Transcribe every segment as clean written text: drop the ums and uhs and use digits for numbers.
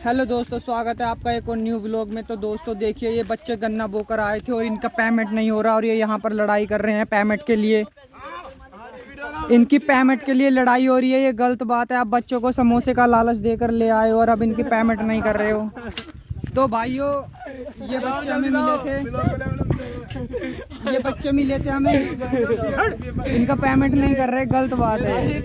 Hello दोस्तों, स्वागत है आपका एक और न्यू व्लॉग में। तो दोस्तों देखिए, ये बच्चे गन्ना बोकर आए थे और इनका पेमेंट नहीं हो रहा और ये यहाँ पर लड़ाई कर रहे हैं पेमेंट के लिए। इनकी पेमेंट के लिए लड़ाई हो रही है, ये गलत बात है। आप बच्चों को समोसे का लालच देकर ले आए हो और अब इनकी पेमेंट नहीं कर रहे हो। तो भाइयों, ये बच्चे हमें मिले थे, हमें। इनका पेमेंट नहीं कर रहे, गलत बात है।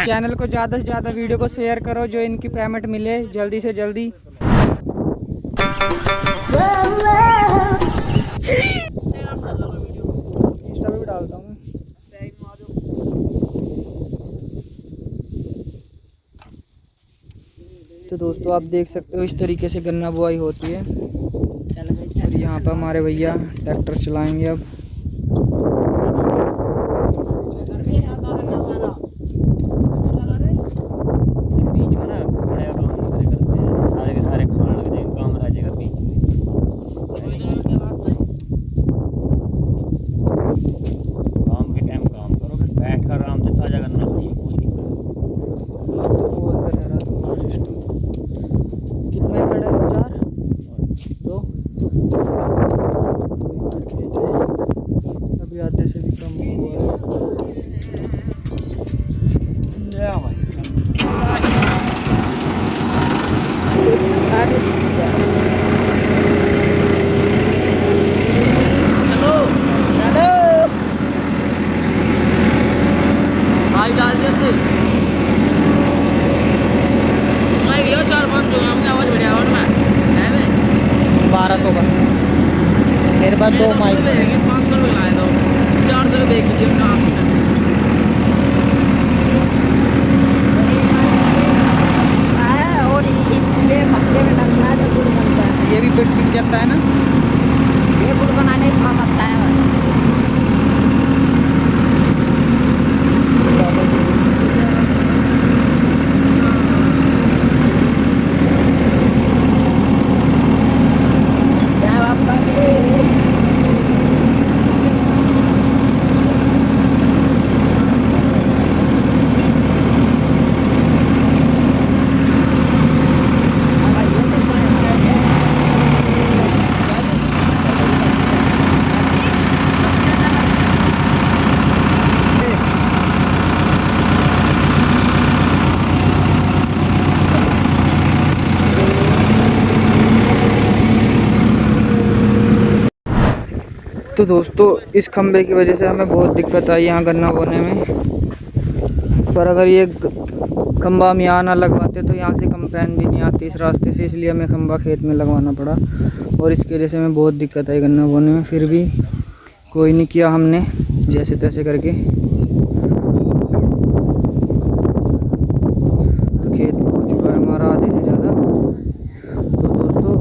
चैनल को ज़्यादा से ज़्यादा वीडियो को शेयर करो, जो इनकी पेमेंट मिले जल्दी से जल्दी। इंस्टा पे भी डालता हूँ। तो दोस्तों आप देख सकते हो, इस तरीके से गन्ना बुआई होती है। और यहाँ पर हमारे भैया ट्रैक्टर चलाएंगे अब। अभी आधे से भी कम हुआ है। डाल दिया थे मैं गया 400-500 ग्राम की आवाज़ बढ़िया और मैं 1200 का मेरे पास 2 माइक 500 रुपये लाए दो 400 रुपये एक वीडियो का। और इसलिए मक्के में डलना जो गुड़ बनता है, ये भी बिक जाता है ना। ये गुड़ बनाने का काम आता है। तो दोस्तों, इस खंबे की वजह से हमें बहुत दिक्कत आई यहाँ गन्ना बोने में। पर अगर ये खंबा हम यहाँ ना लगवाते तो यहाँ से कंपेन भी नहीं आती इस रास्ते से, इसलिए हमें खंबा खेत में लगवाना पड़ा। और इसकी वजह से हमें बहुत दिक्कत आई गन्ना बोने में। फिर भी कोई नहीं किया हमने, जैसे तैसे करके। तो खेत हो चुका है हमारा आधे से ज़्यादा। तो दोस्तों,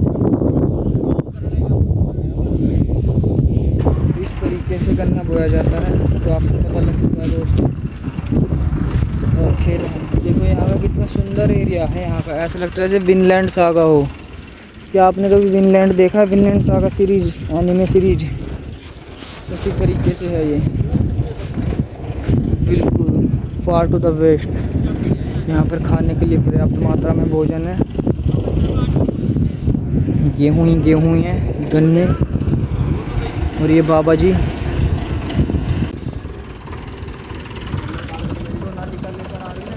इस तरीके से गन्ना बोया जाता है, तो आपको पता लग चुका है दोस्तों। और खेत देखो, यहाँ का कितना सुंदर एरिया है। यहाँ का ऐसा लगता है जैसे विनलैंड सागा हो। क्या आपने कभी विनलैंड देखा है? Vinland saga series, anime series, उसी तरीके से है ये, बिल्कुल फार टू द वेस्ट। यहाँ पर खाने के लिए पर्याप्त मात्रा में भोजन है। गेहूँ ही गेहूँ है, गन्ने। और ये बाबा जी सोनालिका लेकर आ रही है।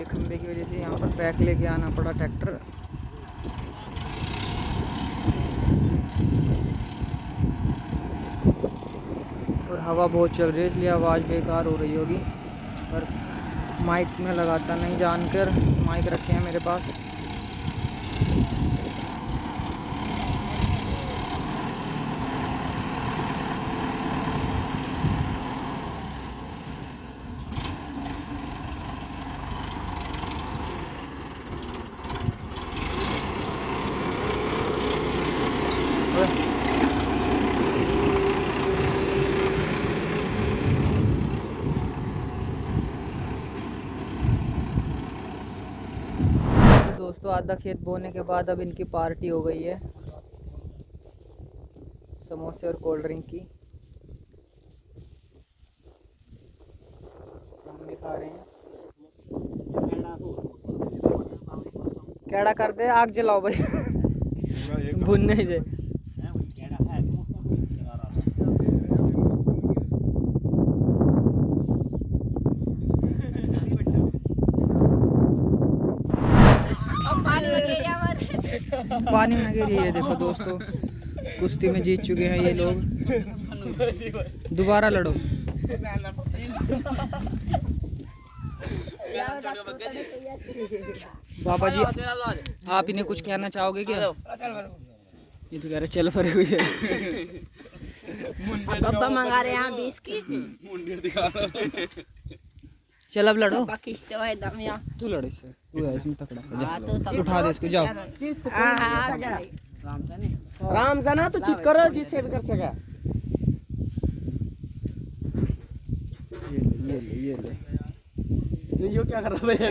खंबे की वजह से यहाँ पर पैक लेके आना पड़ा ट्रैक्टर। और हवा बहुत चल रही है, इसलिए आवाज़ बेकार हो रही होगी। पर माइक में लगाता नहीं जानकर, माइक रखे हैं मेरे पास। दोस्तों आधा खेत बोने के बाद अब इनकी पार्टी हो गई है, समोसे और कोल्ड ड्रिंक की। हम भी खा रहे हैं। कैड़ा कर दे, आग जलाओ भाई भुनने से। पानी में गिरी है। देखो दोस्तों, कुश्ती में जीत चुके हैं ये लोग। दोबारा लड़ो। बाबा जी आप इन्हें कुछ कहना चाहोगे क्या? ये तो कह रहे चल पड़े हुए। पापा मंगा रहे हैं 20 की। चल अब लड़ो। तू लड़ इससे, तू है इसमें तकड़ा सा। हाँ, जा, उठा दे इसको, जाओ। राम से ना तो चित करो जिससे भी कर सके। ये ले। यो क्या कर रहा है भैया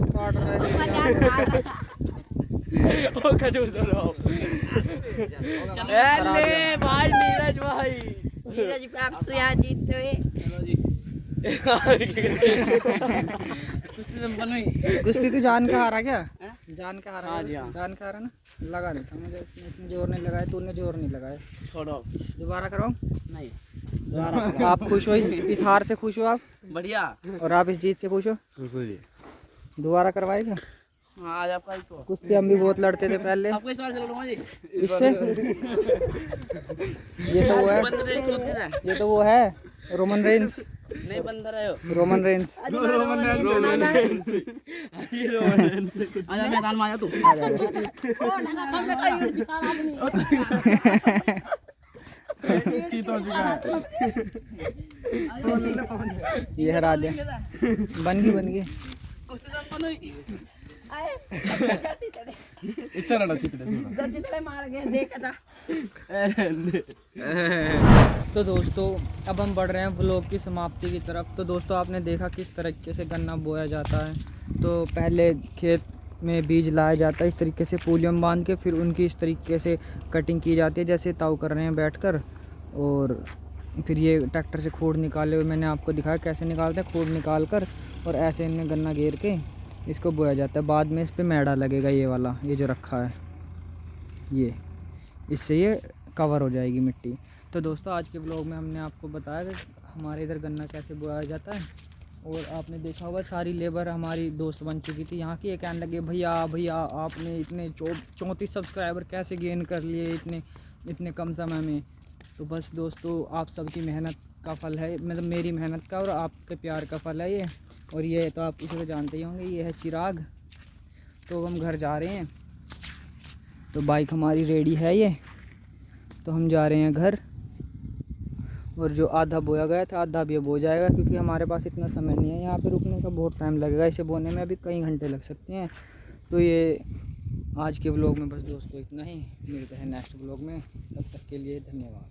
काट रहा है। ओ खजूर दो लो। ले भाई नीरज भाई। नीरज पे आप सुया जीतते हुए। चलो जी। कुश्ती तू जान का हारा क्या? जान का हारा? हाँ जी, हाँ। जान का हारा ना। लगा नहीं था मुझे, इतने जोर नहीं लगाया, तूने जोर नहीं लगाया। छोड़ो। दोबारा करो। नहीं। आप खुश हो इस हार से? खुश हो आप? बढ़िया। और आप इस जीत से खुश हो? खुश हो जी। दोबारा करवाएगा? हाँ आज आपका तो। कुश्ती हम भी बहुत लड़ते थे पहले। आपको इस बार चल लूँगा जी। इससे ये तो वो है, बंदर रेस खुद के साथ। ये तो वो है रोमन रेंस। नहीं बंदर है यो। Roman Reigns. ये रोमन। आजा मैदान में आजा तू। ये हरा दिया। बन गई। कुश्ती तो बन हुई। इससे लड़ा चितड़े मार गए देखा था। तो दोस्तों अब हम बढ़ रहे हैं व्लॉग की समाप्ति की तरफ। तो दोस्तों आपने देखा किस तरीके से गन्ना बोया जाता है। तो पहले खेत में बीज लाया जाता है इस तरीके से पूलियम बांध के, फिर उनकी इस तरीके से कटिंग की जाती है जैसे ताऊ कर रहे हैं बैठकर। और फिर ये ट्रैक्टर से खोड निकाले हुए मैंने आपको दिखाया कैसे निकालते हैं। खोड निकाल कर और ऐसे इनमें गन्ना घेर के इसको बोया जाता है। बाद में इस पर मैड़ा लगेगा, ये वाला, ये जो रखा है ये, इससे ये कवर हो जाएगी मिट्टी। तो दोस्तों आज के ब्लॉग में हमने आपको बताया कि हमारे इधर गन्ना कैसे बोया जाता है। और आपने देखा होगा सारी लेबर हमारी दोस्त बन चुकी थी यहाँ की। ये कहने लगे भैया आपने इतने 34 सब्सक्राइबर कैसे गेन कर लिए इतने कम समय में। तो बस दोस्तों आप सबकी मेहनत का फल है, मतलब मेरी मेहनत का और आपके प्यार का फल है ये। और ये तो आप किसी को जानते ही होंगे, ये है चिराग। तो हम घर जा रहे हैं, तो बाइक हमारी रेडी है ये, तो हम जा रहे हैं घर। और जो आधा बोया गया था आधा भी बो जाएगा, क्योंकि हमारे पास इतना समय नहीं है यहाँ पे रुकने का, बहुत टाइम लगेगा इसे बोने में, अभी कई घंटे लग सकते हैं। तो ये आज के व्लॉग में बस दोस्तों इतना ही। मिलते हैं नेक्स्ट व्लॉग में, तब तक के लिए धन्यवाद।